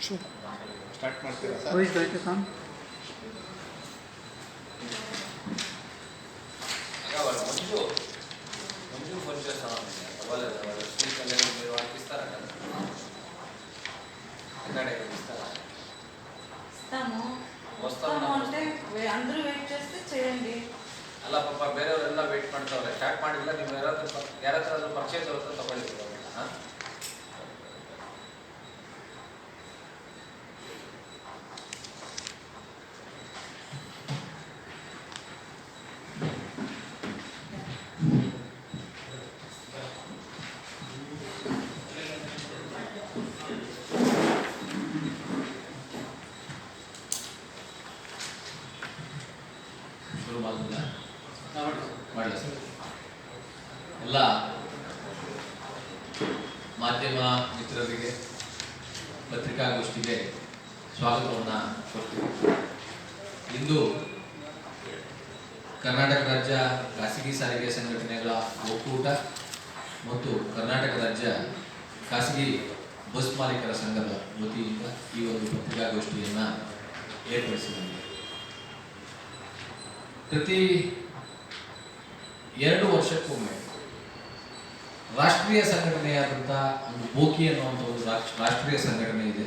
Start ಮಾಡ್ತೀರಾ Who is going to come? Manju phone చేస్తాను అవ్వలేదు వాళ్ళు స్పీకర్లు మీరు వాళ్ళకి ఇస్తారా కదా ఎన్నడే ఇస్తారా వస్తాము అంటే అందరూ వెయిట్ చేస్తే చేయండి ಅಲ್ಲ ಪಾಪ ಬೇರೆಯವರೆಲ್ಲ ವೇಟ್ ಮಾಡ್ತಾವ್ರೆ ಸ್ಟಾರ್ಟ್ ಮಾಡಿಲ್ಲ ನೀವು ಯಾರಾದ್ರೂ ಪರ್ಚೇಸ್ ಅವ್ರ ತಗೊಳ್ಳಿ ಹಾಂ ಶುರು ಮಾಡಿಲ್ಲ ಮಾಡಲ ಸರ್ ಎಲ್ಲ ಮಾಧ್ಯಮ ಮಿತ್ರರಿಗೆ ಪತ್ರಿಕಾಗೋಷ್ಠಿಗೆ ಸ್ವಾಗತವನ್ನು ಕೊಡ್ತೀವಿ. ಇಂದು ಕರ್ನಾಟಕ ರಾಜ್ಯ ಖಾಸಗಿ ಸಾರಿಗೆ ಸಂಘಟನೆಗಳ ಒಕ್ಕೂಟ ಮತ್ತು ಕರ್ನಾಟಕ ರಾಜ್ಯ ಖಾಸಗಿ ಬಸ್ ಮಾಲೀಕರ ಸಂಘದ ವತಿಯಿಂದ ಈ ಒಂದು ಪತ್ರಿಕಾಗೋಷ್ಠಿಯನ್ನು ಏರ್ಪಡಿಸಿದ್ದಾರೆ. ಪ್ರತಿ 2 ವರ್ಷಕ್ಕೊಮ್ಮೆ ರಾಷ್ಟ್ರೀಯ ಸಂಘಟನೆಯಾದಂಥ ಒಂದು ಬೋಕಿ ಅನ್ನುವಂಥ ಒಂದು ರಾಷ್ಟ್ರೀಯ ಸಂಘಟನೆ ಇದೆ.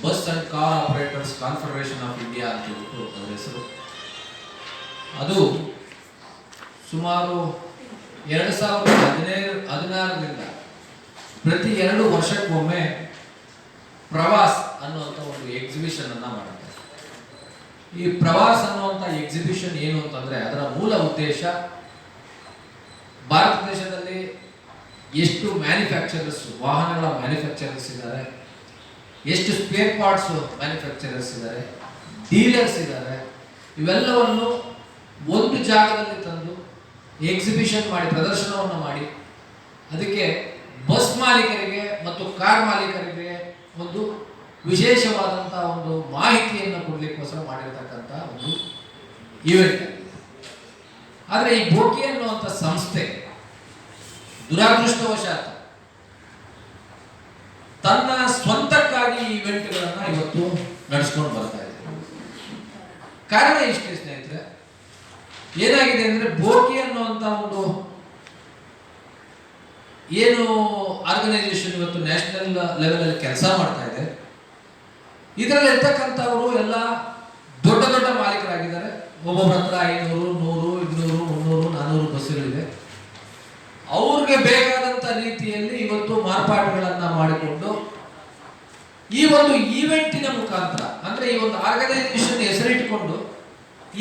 Bus and car operators confederation of India ಅಂತ ಹೇಳ್ಬಿಟ್ಟು ಅದರ ಹೆಸರು. ಅದು ಸುಮಾರು 2016ರಿಂದ ಪ್ರತಿ 2 ವರ್ಷಕ್ಕೊಮ್ಮೆ ಪ್ರವಾಸ್ ಅನ್ನುವಂಥ ಒಂದು ಎಕ್ಸಿಬಿಷನ್ ಅನ್ನ ಮಾಡುತ್ತೆ. ಈ ಪ್ರವಾಸ ಅನ್ನುವಂಥ ಎಕ್ಸಿಬಿಷನ್ ಏನು ಅಂತಂದ್ರೆ ಅದರ ಮೂಲ ಉದ್ದೇಶ ಭಾರತ ದೇಶದಲ್ಲಿ ಎಷ್ಟು ಮ್ಯಾನುಫ್ಯಾಕ್ಚರರ್ಸ್ ವಾಹನಗಳ ಮ್ಯಾನುಫ್ಯಾಕ್ಚರರ್ಸ್ ಇದ್ದಾರೆ, ಎಷ್ಟು ಸ್ಪೇರ್ ಪಾರ್ಟ್ಸ್ ಮ್ಯಾನುಫ್ಯಾಕ್ಚರರ್ಸ್ ಇದ್ದಾರೆ, ಡೀಲರ್ಸ್ ಇದ್ದಾರೆ, ಇವೆಲ್ಲವನ್ನು ಒಂದು ಜಾಗದಲ್ಲಿ ತಂದು ಎಕ್ಸಿಬಿಷನ್ ಮಾಡಿ ಪ್ರದರ್ಶನವನ್ನು ಮಾಡಿ ಅದಕ್ಕೆ ಬಸ್ ಮಾಲೀಕರಿಗೆ ಮತ್ತು ಕಾರ್ ಮಾಲೀಕರಿಗೆ ಒಂದು ವಿಶೇಷವಾದಂತಹ ಒಂದು ಮಾಹಿತಿಯನ್ನು ಕೊಡ್ಲಿಕ್ಕೋಸ್ಕರ ಮಾಡಿರ್ತಕ್ಕಂಥ ಒಂದು ಈವೆಂಟ್ ಆಗಿದೆ. ಆದರೆ ಈ ಬೋಕಿ ಅನ್ನುವಂಥ ಸಂಸ್ಥೆ ದುರಾದೃಷ್ಟವಶಾತ್ ತನ್ನ ಸ್ವಂತಕ್ಕಾಗಿ ಈವೆಂಟ್ಗಳನ್ನ ಇವತ್ತು ನಡೆಸ್ಕೊಂಡು ಬರ್ತಾ ಇದೆ. ಕಾರಣ ಇಷ್ಟೇ ಸ್ನೇಹಿತರೆ, ಏನಾಗಿದೆ ಅಂದ್ರೆ ಬೋಕಿ ಅನ್ನುವಂಥ ಒಂದು ಏನು ಆರ್ಗನೈಸೇಷನ್ ಇವತ್ತು ನ್ಯಾಷನಲ್ ಲೆವೆಲ್ ಅಲ್ಲಿ ಕೆಲಸ ಮಾಡ್ತಾ ಇದೆ, ಇದರಲ್ಲಿ ಇರ್ತಕ್ಕಂಥವರು ಎಲ್ಲ ದೊಡ್ಡ ದೊಡ್ಡ ಮಾಲೀಕರಾಗಿದ್ದಾರೆ. ಒಬ್ಬೊಬ್ಬರ ಹತ್ರ 500, 100, 200, 300, 400 ಬಸ್ಸುಗಳಿವೆ. ಅವ್ರಿಗೆ ಬೇಕಾದಂತ ರೀತಿಯಲ್ಲಿ ಇವತ್ತು ಮಾರ್ಪಾಟುಗಳನ್ನ ಮಾಡಿಕೊಂಡು ಈ ಒಂದು ಈವೆಂಟಿನ ಮುಖಾಂತರ ಅಂದ್ರೆ ಈ ಒಂದು ಆರ್ಗನೈಸೇಷನ್ ಹೆಸರಿಟ್ಟುಕೊಂಡು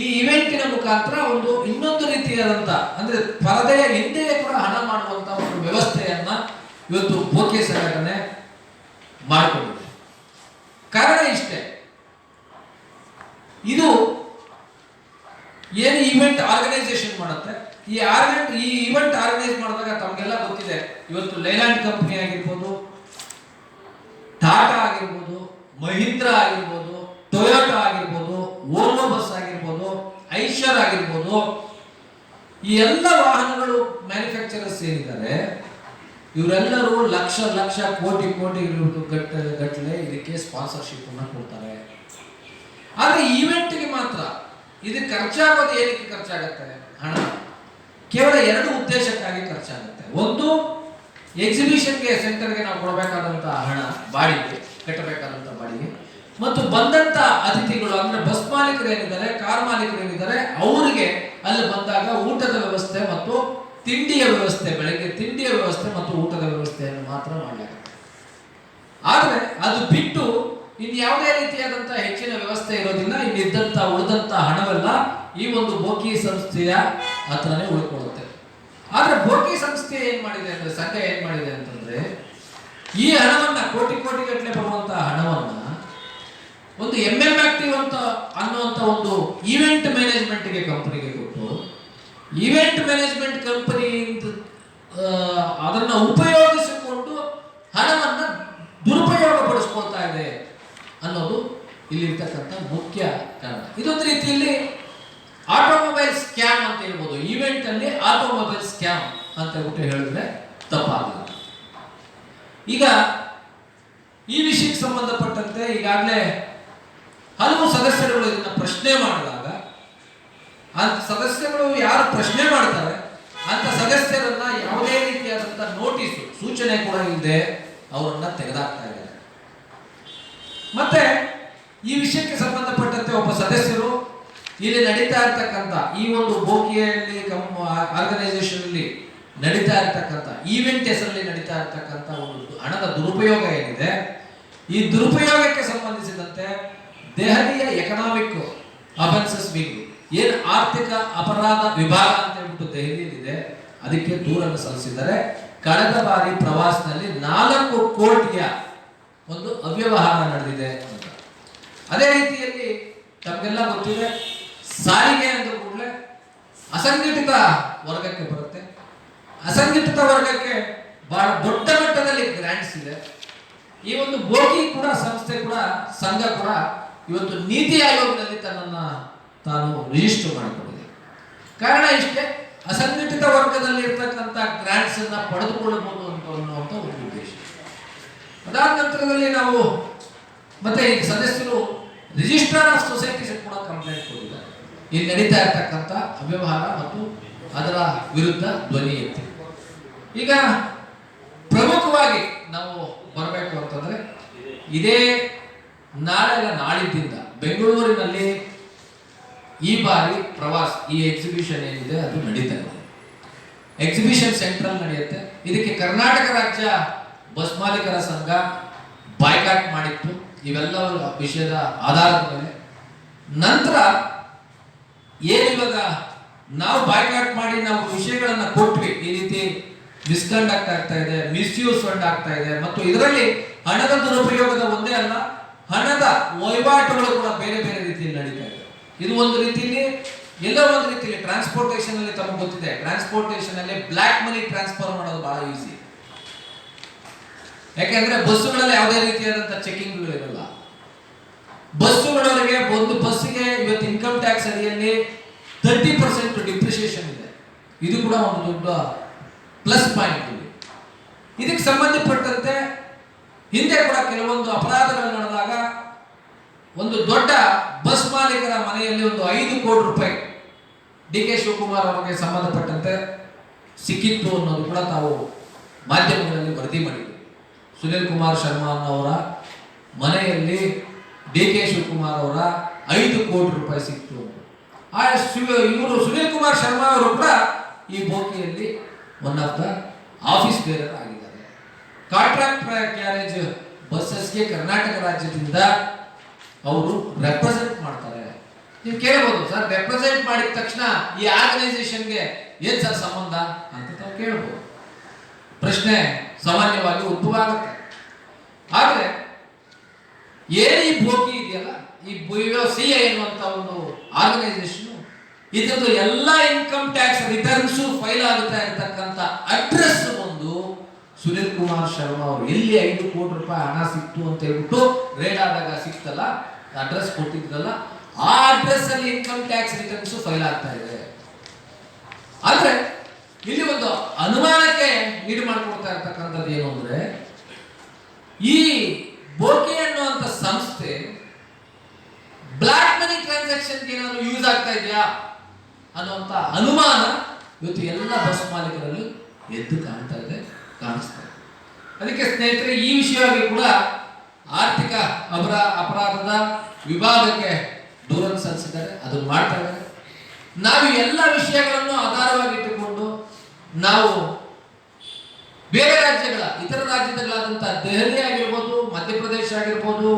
ಈ ಈವೆಂಟಿನ ಮುಖಾಂತರ ಒಂದು ಇನ್ನೊಂದು ರೀತಿಯಾದಂತ ಅಂದ್ರೆ ಪರದೆಯ ಹಿಂದೆಯೇ ಕೂಡ ಹಣ ಮಾಡುವಂತ ಒಂದು ವ್ಯವಸ್ಥೆಯನ್ನ ಇವತ್ತು ಬೋಕಿ ಸಂಘಟನೆ ಮಾಡಿಕೊಂಡಿದೆ. ಕಾರಣ ಇಷ್ಟೇ, ಇದು ಏನು ಈವೆಂಟ್ ಆರ್ಗನೈಸೇಷನ್ ಮಾಡುತ್ತೆ, ಈ ಈವೆಂಟ್ ಆರ್ಗನೈಸ್ ಮಾಡಿದಾಗ ತಮಗೆಲ್ಲ ಗೊತ್ತಿದೆ, ಇವತ್ತು ಲೈಲ್ಯಾಂಡ್ ಕಂಪನಿ ಆಗಿರ್ಬೋದು, ಟಾಟಾ ಆಗಿರ್ಬೋದು, ಮಹೀಂದ್ರ ಆಗಿರ್ಬೋದು, ಟೊಯೋಟಾ ಆಗಿರ್ಬೋದು, ವೋಲ್ವೋ ಬಸ್ ಆಗಿರ್ಬೋದು, ಐಷರ್ ಆಗಿರ್ಬೋದು, ಈ ಎಲ್ಲ ವಾಹನಗಳು ಮ್ಯಾನುಫ್ಯಾಕ್ಚರರ್ಸ್ ಏನಿದ್ದಾರೆ ಇವರೆಲ್ಲರೂ ಲಕ್ಷ ಲಕ್ಷ ಕೋಟಿ ಗಟ್ಟಲೆ ಇದಕ್ಕೆ ಸ್ಪಾನ್ಸರ್ಶಿಪ್ ಅನ್ನ ಕೊಡ್ತಾರೆ. ಆದ್ರೆ ಈವೆಂಟ್ಗೆ ಮಾತ್ರ ಇದು ಖರ್ಚಾಗೋದು ಏನಕ್ಕೆ ಖರ್ಚಾಗುತ್ತೆ? ಹಣ ಕೇವಲ 2 ಉದ್ದೇಶಕ್ಕಾಗಿ ಖರ್ಚಾಗುತ್ತೆ. ಒಂದು, ಎಕ್ಸಿಬಿಷನ್ಗೆ ಸೆಂಟರ್ಗೆ ನಾವು ಕೊಡಬೇಕಾದಂತಹ ಹಣ ಬಾಡಿಗೆ, ಕಟ್ಟಬೇಕಾದಂತ ಬಾಡಿಗೆ, ಮತ್ತು ಬಂದಂತ ಅತಿಥಿಗಳು ಅಂದ್ರೆ ಬಸ್ ಮಾಲೀಕರು ಏನಿದ್ದಾರೆ, ಕಾರ್ ಮಾಲೀಕರು ಏನಿದ್ದಾರೆ, ಅವರಿಗೆ ಅಲ್ಲಿ ಬಂದಾಗ ಊಟದ ವ್ಯವಸ್ಥೆ ಮತ್ತು ತಿಂಡಿಯ ವ್ಯವಸ್ಥೆ, ಬೆಳಗ್ಗೆ ತಿಂಡಿಯ ವ್ಯವಸ್ಥೆ ಮತ್ತು ಊಟದ ವ್ಯವಸ್ಥೆಯನ್ನು ಮಾತ್ರ ಮಾಡಲಾಗುತ್ತೆ. ಆದ್ರೆ ಅದು ಬಿಟ್ಟು ಇನ್ಯಾವುದೇ ರೀತಿಯಾದಂತಹ ಹೆಚ್ಚಿನ ವ್ಯವಸ್ಥೆ ಇರೋದಿಲ್ಲ. ಇನ್ನಿದ್ದಂತ ಉಳಿದಂತ ಹಣವೆಲ್ಲ ಈ ಒಂದು ಬೋಕಿ ಸಂಸ್ಥೆಯ ಹತ್ರನೇ ಉಳ್ಕೊಳ್ಳುತ್ತೆ. ಆದ್ರೆ ಬೋಕಿ ಸಂಸ್ಥೆ ಏನ್ ಮಾಡಿದೆ ಅಂದ್ರೆ, ಸಂಘ ಏನ್ ಮಾಡಿದೆ ಅಂತಂದ್ರೆ, ಈ ಹಣವನ್ನ ಕೋಟಿ ಗಟ್ಟಲೆ ಬರುವಂತಹ ಹಣವನ್ನ ಒಂದು MMActive ಅಂತ ಅನ್ನುವಂತ ಒಂದು ಈವೆಂಟ್ ಮ್ಯಾನೇಜ್ಮೆಂಟ್ಗೆ ಕಂಪನಿಗೆ ಕೊಟ್ಟು, ಈವೆಂಟ್ ಮ್ಯಾನೇಜ್ಮೆಂಟ್ ಕಂಪನಿ ಅದನ್ನ ಉಪಯೋಗಿಸಿಕೊಂಡು ಹಣವನ್ನ ದುರುಪಯೋಗ ಪಡಿಸ್ಕೊಳ್ತಾ ಇದೆ ಅನ್ನೋದು ಇಲ್ಲಿರ್ತಕ್ಕಂಥ ಮುಖ್ಯ ಕಾರಣ. ಇದೊಂದು ರೀತಿಯಲ್ಲಿ ಆಟೋಮೊಬೈಲ್ ಸ್ಕ್ಯಾಮ್ ಅಂತ ಹೇಳ್ಬೋದು. ಈವೆಂಟ್ ಅಲ್ಲಿ ಆಟೋಮೊಬೈಲ್ ಸ್ಕ್ಯಾಮ್ ಅಂತ ಹೇಳ್ಬಿಟ್ಟು ಹೇಳಿದ್ರೆ ತಪ್ಪಾಗಲ್ಲ. ಈಗ ಈ ಸಂಬಂಧಪಟ್ಟಂತೆ ಈಗಾಗಲೇ ಹಲವು ಸದಸ್ಯರುಗಳು ಇದನ್ನ ಪ್ರಶ್ನೆ ಮಾಡಿದಾಗ ಅಂತ ಸದಸ್ಯರು ಯಾರು ಪ್ರಶ್ನೆ ಮಾಡ್ತಾರೆ ಅಂತ ಸದಸ್ಯರನ್ನ ಯಾವುದೇ ರೀತಿಯಾದಂತಹ ನೋಟಿಸು ಸೂಚನೆ ಕೂಡ ಇಲ್ಲದೆ ಅವರನ್ನ ತೆಗೆದಾಕ್ತಾ ಇದ್ದಾರೆ. ಮತ್ತೆ ಈ ವಿಷಯಕ್ಕೆ ಸಂಬಂಧಪಟ್ಟಂತೆ ಒಬ್ಬ ಸದಸ್ಯರು ಇಲ್ಲಿ ನಡೀತಾ ಇರ್ತಕ್ಕಂಥ ಈ ಒಂದು ಬೋಕಿಯಲ್ಲಿ ಆರ್ಗನೈಸೇಷನ್ ಅಲ್ಲಿ ನಡೀತಾ ಇರ್ತಕ್ಕಂಥ ಈವೆಂಟ್ ಹೆಸರಲ್ಲಿ ನಡೀತಾ ಇರ್ತಕ್ಕಂಥ ಒಂದು ಹಣದ ದುರುಪಯೋಗ ಏನಿದೆ, ಈ ದುರುಪಯೋಗಕ್ಕೆ ಸಂಬಂಧಿಸಿದಂತೆ ದೆಹಲಿಯ ಎಕನಾಮಿಕ್ ಅಫೆನ್ಸಸ್ ವಿಂಗ್ ಏನು ಆರ್ಥಿಕ ಅಪರಾಧ ವಿಭಾಗ ಅಂತ ಹೇಳ್ಬಿಟ್ಟು ದೆಹಲಿಯಲ್ಲಿದೆ, ಅದಕ್ಕೆ ದೂರನ್ನು ಸಲ್ಲಿಸಿದ್ದಾರೆ. ಕಳೆದ ಬಾರಿ ಪ್ರವಾಸದಲ್ಲಿ 4 ಕೋಟಿಯ ಒಂದು ಅವ್ಯವಹಾರ ನಡೆದಿದೆ ಅಂತ. ಅದೇ ರೀತಿಯಲ್ಲಿ ತಮಗೆಲ್ಲ ಗೊತ್ತಿದೆ, ಸಾರಿಗೆ ಅಂದ ಕೂಡಲೇ ಅಸಂಘಟಿತ ವರ್ಗಕ್ಕೆ ಬರುತ್ತೆ. ಅಸಂಘಟಿತ ವರ್ಗಕ್ಕೆ ಬಹಳ ದೊಡ್ಡ ಮಟ್ಟದಲ್ಲಿ ಗ್ರಾಂಟ್ಸ್ ಇದೆ. ಈ ಒಂದು ಬೋಗಿ ಕೂಡ ಸಂಸ್ಥೆ ಕೂಡ ಸಂಘ ಕೂಡ ಇವತ್ತು ನೀತಿ ಆಯೋಗದಲ್ಲಿ ತನ್ನನ್ನು ತಾನು ರಿಜಿಸ್ಟರ್ ಮಾಡಿಕೊಂಡಿದೆ. ಕಾರಣ ಇಷ್ಟೇ, ಅಸಂಘಟಿತ ವರ್ಗದಲ್ಲಿ ಇರ್ತಕ್ಕಂಥ ಗ್ರಾಂಟ್ಸ್ ಅನ್ನ ಪಡೆದುಕೊಳ್ಳಬಹುದು ಅಂತ ಅನ್ನುವಂಥ ಒಂದು ಉದ್ದೇಶ. ಅದಾದ ನಂತರದಲ್ಲಿ ನಾವು ಮತ್ತೆ ಈ ಸದಸ್ಯರು ರಿಜಿಸ್ಟ್ರಾರ್ ಆಫ್ ಸೊಸೈಟೀಸ್ ಕೂಡ ಕಂಪ್ಲೇಂಟ್ ಕೊಟ್ಟಿದ್ದಾರೆ. ಇಲ್ಲಿ ನಡೀತಾ ಇರ್ತಕ್ಕಂಥ ಅವ್ಯವಹಾರ ಮತ್ತು ಅದರ ವಿರುದ್ಧ ಧ್ವನಿ ಎತ್ತಿ. ಈಗ ಪ್ರಮುಖವಾಗಿ ನಾವು ಬರಬೇಕು ಅಂತಂದ್ರೆ, ಇದೇ ನಾಳಿದ್ದಿಂದ ಬೆಂಗಳೂರಿನಲ್ಲಿ ಈ ಬಾರಿ ಪ್ರವಾಸ ಈ ಎಕ್ಸಿಬಿಷನ್ ಏನಿದೆ ಅದು ನಡೀತಾ ಇದೆ. ಎಕ್ಸಿಬಿಷನ್ ಸೆಂಟ್ರಲ್ ನಡೆಯುತ್ತೆ. ಇದಕ್ಕೆ ಕರ್ನಾಟಕ ರಾಜ್ಯ ಬಸ್ ಮಾಲೀಕರ ಸಂಘ ಬಾಯ್ಕಾಟ್ ಮಾಡಿತ್ತು ಇವೆಲ್ಲ ವಿಷಯದ ಆಧಾರದ ಮೇಲೆ. ನಂತರ ಏನಿವಾಗ ನಾವು ಬಾಯ್ಕಾಟ್ ಮಾಡಿ ನಾವು ವಿಷಯಗಳನ್ನ ಕೊಟ್ವಿ, ಈ ರೀತಿ ಮಿಸ್ಕಂಡಕ್ಟ್ ಆಗ್ತಾ ಇದೆ, ಮಿಸ್ಯೂಸ್ ಫಂಡ್ ಆಗ್ತಾ ಇದೆ, ಮತ್ತು ಇದರಲ್ಲಿ ಹಣದ ದುರುಪಯೋಗದ ಒಂದೇ ಅಲ್ಲ, ಹಣದ ವಹಿವಾಟುಗಳು ಕೂಡ ಬೇರೆ ಬೇರೆ ರೀತಿಯಲ್ಲಿ ನಡೀತಾ ಇದೆ. ಇದು ಒಂದು ರೀತಿಯಲ್ಲಿ ಎಲ್ಲೋ ಒಂದು ರೀತಿಯಲ್ಲಿ ಟ್ರಾನ್ಸ್ಪೋರ್ಟೇಷನ್ ಅಲ್ಲಿ ತಮಗೆ ಗೊತ್ತಿದೆ, ಟ್ರಾನ್ಸ್ಪೋರ್ಟೇಷನ್ ಅಲ್ಲಿ ಬ್ಲಾಕ್ ಮನಿ ಟ್ರಾನ್ಸ್ಫರ್ ಮಾಡೋದು ಬಹಳ ಈಸಿ. ಯಾಕೆಂದ್ರೆ ಬಸ್ಸುಗಳಲ್ಲಿ ಯಾವುದೇ ರೀತಿಯಾದಂತಹ ಚೆಕಿಂಗ್ಗಳಿರಲ್ಲ. ಬಸ್ಸುಗಳವರೆಗೆ ಒಂದು ಬಸ್ಸಿಗೆ ಇವತ್ತು ಇನ್ಕಮ್ ಟ್ಯಾಕ್ಸ್ ಅಡಿಯಲ್ಲಿ 30% ಡಿಪ್ರಿಸಿಯೇಷನ್ ಇದೆ. ಇದು ಕೂಡ ಒಂದು ದೊಡ್ಡ ಪ್ಲಸ್ ಪಾಯಿಂಟ್ ಇದೆ. ಇದಕ್ಕೆ ಸಂಬಂಧಪಟ್ಟಂತೆ ಹಿಂದೆ ಕೂಡ ಕೆಲವೊಂದು ಅಪರಾಧಗಳು ನಡೆದಾಗ ಒಂದು ದೊಡ್ಡ ಬಸ್ ಮಾಲೀಕರ ಮನೆಯಲ್ಲಿ ಒಂದು 5 ಕೋಟಿ ರೂಪಾಯಿ ಡಿ ಕೆ ಶಿವಕುಮಾರ್ ಅವರಿಗೆ ಸಂಬಂಧಪಟ್ಟಂತೆ ಸಿಕ್ಕಿತ್ತು ಅನ್ನೋದು ಕೂಡ ತಾವು ಮಾಧ್ಯಮಗಳಲ್ಲಿ ವರದಿ ಮಾಡಿದ್ವಿ. ಸುನಿಲ್ ಕುಮಾರ್ ಶರ್ಮಾ ಅವರ ಮನೆಯಲ್ಲಿ ಡಿ ಕೆ ಶಿವಕುಮಾರ್ ಅವರ 5 ಕೋಟಿ ರೂಪಾಯಿ ಸಿಕ್ತು. ಇವರು ಸುನಿಲ್ ಕುಮಾರ್ ಶರ್ಮಾ ಅವರು ಕೂಡ ಈ ಬೋಕಿಯಲ್ಲಿ one of the office bearer ಆಗಿದ್ದಾರೆ. ಕಾಂಟ್ರಾಕ್ಟ್ ಕ್ಯಾರೇಜ್ ಬಸ್ಸಸ್ಗೆ ಕರ್ನಾಟಕ ರಾಜ್ಯದಿಂದ ಅವರು ರೆಪ್ರೆಸೆಂಟ್ ಮಾಡ್ತಾರೆ. ನೀವು ಕೇಳಬಹುದು, ಸರ್ ರೆಪ್ರೆಸೆಂಟ್ ಮಾಡಿದ ತಕ್ಷಣ ಈ ಆರ್ಗನೈಸೇಷನ್ಗೆ ಏನ್ ಸರ್ ಸಂಬಂಧ ಅಂತ ತಾವು ಕೇಳಬಹುದು. ಪ್ರಶ್ನೆ ಸಾಮಾನ್ಯವಾಗಿ ಉದ್ಭವ ಆಗುತ್ತೆ. ಆದ್ರೆ ಏನು ಈ ಬೋಗಿ ಇದೆಯಲ್ಲ, ಈ BOCI ಎನ್ನುವಂತ ಒಂದು ಆರ್ಗನೈಸೇಷನ್, ಇದರದ್ದು ಎಲ್ಲ ಇನ್ಕಮ್ ಟ್ಯಾಕ್ಸ್ ರಿಟರ್ನ್ಸ್ ಫೈಲ್ ಆಗುತ್ತಾ ಇರತಕ್ಕಂಥ ಅಡ್ರೆಸ್ ಒಂದು ಸುನಿಲ್ ಕುಮಾರ್ ಶರ್ಮಾ ಅವರು ಎಲ್ಲಿ 5 ಕೋಟಿ ರೂಪಾಯಿ ಹಣ ಸಿಕ್ತು ಅಂತ ಹೇಳ್ಬಿಟ್ಟು ರೇಡ್ ಆದಾಗ ಸಿಕ್ತಲ್ಲ, ಅಡ್ರೆಸ್ ಕೊಟ್ಟಿದ್ರಲ್ಲ, ಆ ಅಡ್ರೆಸ್ ಅಲ್ಲಿ ಇನ್ಕಮ್ ಟ್ಯಾಕ್ಸ್ ರಿಟರ್ನ್ಸ್ ಫೈಲ್ ಆಗ್ತಾ ಇದೆ. ಆದ್ರೆ ಇಲ್ಲಿ ಒಂದು ಅನುಮಾನಕ್ಕೆ ಈಡು ಮಾಡಿಕೊಡ್ತಾ ಇರ್ತಕ್ಕಂಥದ್ದು ಏನು ಅಂದ್ರೆ, ಈ ಬೋಕೆ ಅನ್ನುವಂಥ ಸಂಸ್ಥೆ ಬ್ಲಾಕ್ ಮನಿ ಟ್ರಾನ್ಸಾಕ್ಷನ್ ಏನಾದ್ರು ಯೂಸ್ ಆಗ್ತಾ ಇದೆಯಾ ಅನ್ನುವಂಥ ಅನುಮಾನ ಇವತ್ತು ಎಲ್ಲ ಬಸ್ ಮಾಲೀಕರಲ್ಲಿ ಎದ್ದು ಕಾಣಿಸ್ತಾ ಇದೆ. ಅದಕ್ಕೆ ಸ್ನೇಹಿತರೆ, ಈ ವಿಷಯವಾಗಿ ಕೂಡ ಆರ್ಥಿಕ ಅಪರಾಧದ ವಿಭಾಗಕ್ಕೆ ದೂರನ್ನು ಸಲ್ಲಿಸಿದ್ದಾರೆ, ಅದನ್ನು ಮಾಡ್ತಾ ಇದ್ದಾರೆ. ನಾವು ಎಲ್ಲ ವಿಷಯಗಳನ್ನು ಆಧಾರವಾಗಿಟ್ಟುಕೊಂಡು ನಾವು ಬೇರೆ ರಾಜ್ಯಗಳ ಇತರ ರಾಜ್ಯಗಳಾದಂತಹ ದೆಹಲಿ ಆಗಿರ್ಬೋದು, ಮಧ್ಯಪ್ರದೇಶ ಆಗಿರ್ಬೋದು,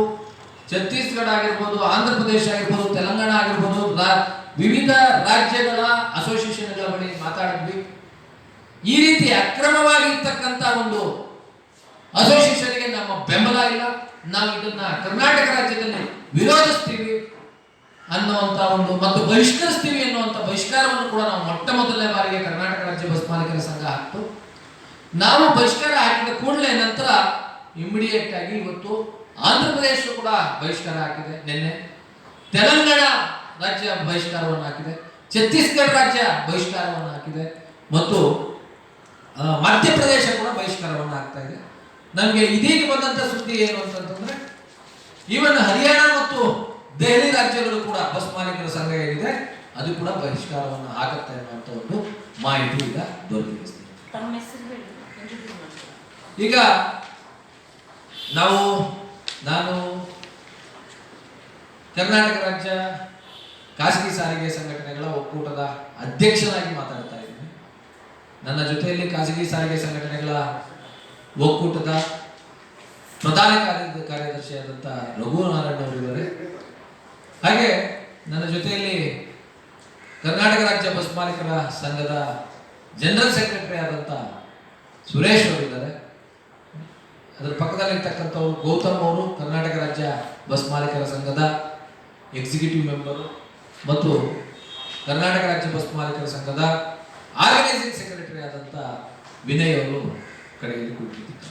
ಛತ್ತೀಸ್ಗಢ ಆಗಿರ್ಬೋದು, ಆಂಧ್ರ ಪ್ರದೇಶ ಆಗಿರ್ಬೋದು, ತೆಲಂಗಾಣ ಆಗಿರ್ಬೋದು, ವಿವಿಧ ರಾಜ್ಯಗಳ ಅಸೋಸಿಯೇಷನ್ಗಳ ಬಳಿ ಮಾತಾಡಿದ್ವಿ. ಈ ರೀತಿ ಅಕ್ರಮವಾಗಿರ್ತಕ್ಕಂಥ ಒಂದು ಅಸೋಸಿಯೇಷನ್ಗೆ ನಮ್ಮ ಬೆಂಬಲ ಇಲ್ಲ, ನಾವು ಇದನ್ನ ಕರ್ನಾಟಕ ರಾಜ್ಯದಲ್ಲಿ ವಿರೋಧಿಸ್ತೀವಿ ಅನ್ನುವಂಥ ಒಂದು ಮತ್ತು ಬಹಿಷ್ಕರಿಸ್ತೀವಿ ಅನ್ನುವಂಥ ಬಹಿಷ್ಕಾರವನ್ನು ಕೂಡ ನಾವು ಮೊಟ್ಟ ಮೊದಲನೇ ಬಾರಿಗೆ ಕರ್ನಾಟಕ ರಾಜ್ಯ ಬಸ್ ಮಾಲೀಕರ ಸಂಘ ಹಾಕ್ತು. ನಾವು ಬಹಿಷ್ಕಾರ ಹಾಕಿದ ಕೂಡಲೇ ನಂತರ ಇಮಿಡಿಯೇಟ್ ಆಗಿ ಇವತ್ತು ಆಂಧ್ರ ಪ್ರದೇಶ ಕೂಡ ಬಹಿಷ್ಕಾರ ಹಾಕಿದೆ, ನಿನ್ನೆ ತೆಲಂಗಾಣ ರಾಜ್ಯ ಬಹಿಷ್ಕಾರವನ್ನು ಹಾಕಿದೆ, ಛತ್ತೀಸ್ಗಢ ರಾಜ್ಯ ಬಹಿಷ್ಕಾರವನ್ನು ಹಾಕಿದೆ, ಮತ್ತು ಮಧ್ಯಪ್ರದೇಶ ಕೂಡ ಬಹಿಷ್ಕಾರವನ್ನು ಹಾಕ್ತಾ ಇದೆ. ನಮಗೆ ಇದೀಗ ಬಂದಂತ ಸುದ್ದಿ ಏನು ಅಂತಂದ್ರೆ, ಈವನ್ ಹರಿಯಾಣ ಮತ್ತು ದೆಹಲಿ ರಾಜ್ಯಗಳು ಕೂಡ ಬಸ್ ಮಾಲೀಕರ ಸಂಘ ಏನಿದೆ ಅದು ಕೂಡ ಬಹಿಷ್ಕಾರವನ್ನು ಹಾಕುತ್ತೆ ಅನ್ನುವಂಥ ಒಂದು ಮಾಹಿತಿ ಈಗ ದೊರಕಿದೆ. ತಮ್ಮ ಹೆಸರು ಹೇಳಿ, introduce ಮಾಡ್ತೀನಿ. ಈಗ ನಾನು ಕರ್ನಾಟಕ ರಾಜ್ಯ ಖಾಸಗಿ ಸಾರಿಗೆ ಸಂಘಟನೆಗಳ ಒಕ್ಕೂಟದ ಅಧ್ಯಕ್ಷನಾಗಿ ಮಾತಾಡ್ತಾ ಇದ್ದೀನಿ. ನನ್ನ ಜೊತೆಯಲ್ಲಿ ಖಾಸಗಿ ಸಾರಿಗೆ ಸಂಘಟನೆಗಳ ಒಕ್ಕೂಟದ ಪ್ರಧಾನ ಕಾರ್ಯದರ್ಶಿಯಾದಂಥ ರಘುನಾರಾಯಣ ಅವರು ಇದ್ದಾರೆ. ಹಾಗೆ ನನ್ನ ಜೊತೆಯಲ್ಲಿ ಕರ್ನಾಟಕ ರಾಜ್ಯ ಬಸ್ ಮಾಲೀಕರ ಸಂಘದ ಜನರಲ್ ಸೆಕ್ರೆಟರಿ ಆದಂಥ ಸುರೇಶ್ ಅವರಿದ್ದಾರೆ. ಅದರ ಪಕ್ಕದಲ್ಲಿರ್ತಕ್ಕಂಥವ್ರು ಗೌತಮ್ ಅವರು ಕರ್ನಾಟಕ ರಾಜ್ಯ ಬಸ್ ಮಾಲೀಕರ ಸಂಘದ ಎಕ್ಸಿಕ್ಯೂಟಿವ್ ಮೆಂಬರು ಮತ್ತು ಕರ್ನಾಟಕ ರಾಜ್ಯ ಬಸ್ ಮಾಲೀಕರ ಸಂಘದ ಆರ್ಗನೈಸಿಂಗ್ ಸೆಕ್ರೆಟರಿ ಆದಂಥ ವಿನಯ್ ಅವರು ಕಡೆಯಲ್ಲಿ ಕೂತಿದ್ದಾರೆ.